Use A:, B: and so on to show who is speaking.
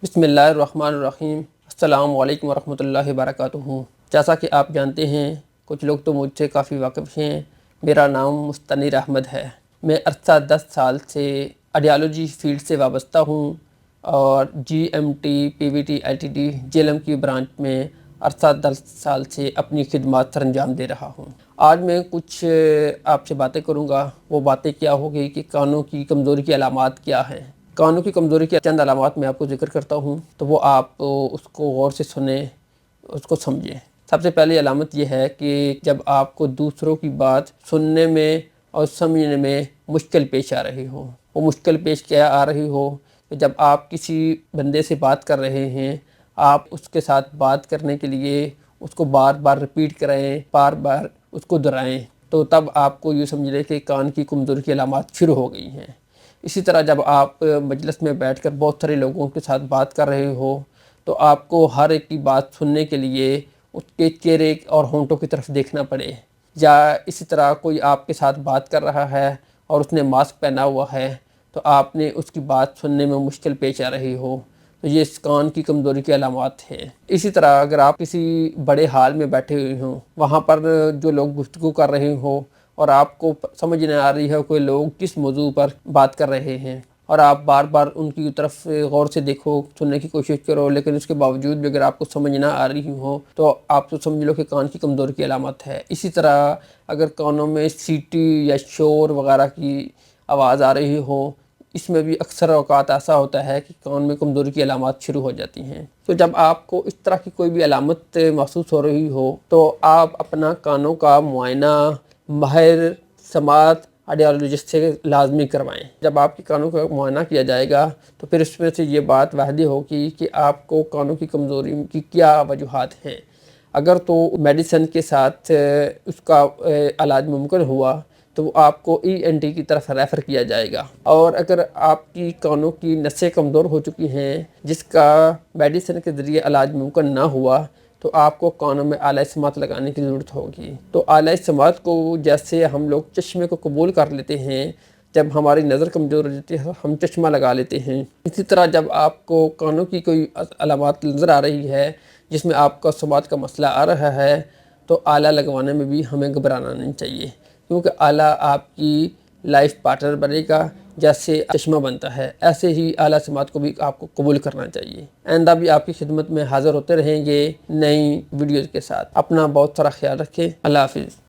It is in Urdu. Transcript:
A: بسم اللہ الرحمن الرحیم۔ السلام علیکم ورحمۃ اللہ وبرکاتہ۔ جیسا کہ آپ جانتے ہیں، کچھ لوگ تو مجھ سے کافی واقف ہیں، میرا نام مستنیر احمد ہے۔ میں عرصہ 10 سال سے آئیڈیالوجی فیلڈ سے وابستہ ہوں اور G M T P V T L T D G L M کی برانچ میں عرصہ 10 سال سے اپنی خدمات سر انجام دے رہا ہوں۔ آج میں کچھ آپ سے باتیں کروں گا۔ وہ باتیں کیا ہوگی کہ کانوں کی کمزوری کی علامات کیا ہیں۔ کانوں کی کمزوری کی چند علامات میں آپ کو ذکر کرتا ہوں، تو وہ آپ اس کو غور سے سنیں، اس کو سمجھیں۔ سب سے پہلی علامت یہ ہے کہ جب آپ کو دوسروں کی بات سننے میں اور سمجھنے میں مشکل پیش آ رہی ہو۔ وہ مشکل پیش کیا آ رہی ہو کہ جب آپ کسی بندے سے بات کر رہے ہیں، آپ اس کے ساتھ بات کرنے کے لیے اس کو بار بار ریپیٹ کریں، بار بار اس کو دہرائیں، تو تب آپ کو یہ سمجھ لیں کہ کان کی کمزوری کی علامات شروع ہو گئی ہیں۔ اسی طرح جب آپ مجلس میں بیٹھ کر بہت سارے لوگوں کے ساتھ بات کر رہے ہو، تو آپ کو ہر ایک کی بات سننے کے لیے اس کے چہرے اور ہونٹوں کی طرف دیکھنا پڑے۔ یا اسی طرح کوئی آپ کے ساتھ بات کر رہا ہے اور اس نے ماسک پہنا ہوا ہے، تو آپ نے اس کی بات سننے میں مشکل پیش آ رہی ہو، تو یہ اس کان کی کمزوری کی علامات ہیں۔ اسی طرح اگر آپ کسی بڑے ہال میں بیٹھے ہوئے ہوں، وہاں پر جو لوگ گفتگو کر رہے ہوں اور آپ کو سمجھ نہیں آ رہی ہے کہ لوگ کس موضوع پر بات کر رہے ہیں، اور آپ بار بار ان کی طرف غور سے دیکھو، سننے کی کوشش کرو، لیکن اس کے باوجود بھی اگر آپ کو سمجھ نہ آ رہی ہو، تو آپ تو سمجھ لو کہ کان کی کمزوری کی علامت ہے۔ اسی طرح اگر کانوں میں سیٹی یا شور وغیرہ کی آواز آ رہی ہو، اس میں بھی اکثر اوقات ایسا ہوتا ہے کہ کان میں کمزوری کی علامات شروع ہو جاتی ہیں۔ تو جب آپ کو اس طرح کی کوئی بھی علامت محسوس ہو رہی ہو، تو آپ اپنا کانوں کا معائنہ ماہر سماعت آئیڈیالوجسٹ سے لازمی کروائیں۔ جب آپ کے کانوں کا معائنہ کیا جائے گا، تو پھر اس میں سے یہ بات واضح ہوگی کہ آپ کو کانوں کی کمزوری کی کیا وجوہات ہیں۔ اگر تو میڈیسن کے ساتھ اس کا علاج ممکن ہوا، تو آپ کو ای این ٹی کی طرف ریفر کیا جائے گا۔ اور اگر آپ کی کانوں کی نسیں کمزور ہو چکی ہیں، جس کا میڈیسن کے ذریعے علاج ممکن نہ ہوا، تو آپ کو کانوں میں آلہ سماعت لگانے کی ضرورت ہوگی۔ تو آلہ سماعت کو جیسے ہم لوگ چشمے کو قبول کر لیتے ہیں، جب ہماری نظر کمزور ہو جاتی ہے ہم چشمہ لگا لیتے ہیں، اسی طرح جب آپ کو کانوں کی کوئی علامات نظر آ رہی ہے جس میں آپ کا سماعت کا مسئلہ آ رہا ہے، تو آلہ لگوانے میں بھی ہمیں گھبرانا نہیں چاہیے، کیونکہ آلہ آپ کی لائف پارٹنر بنے گا۔ جیسے چشمہ بنتا ہے، ایسے ہی اعلیٰ سماعت کو بھی آپ کو قبول کرنا چاہیے۔ آئندہ بھی آپ کی خدمت میں حاضر ہوتے رہیں گے نئی ویڈیوز کے ساتھ۔ اپنا بہت سارا خیال رکھیں۔ اللہ حافظ۔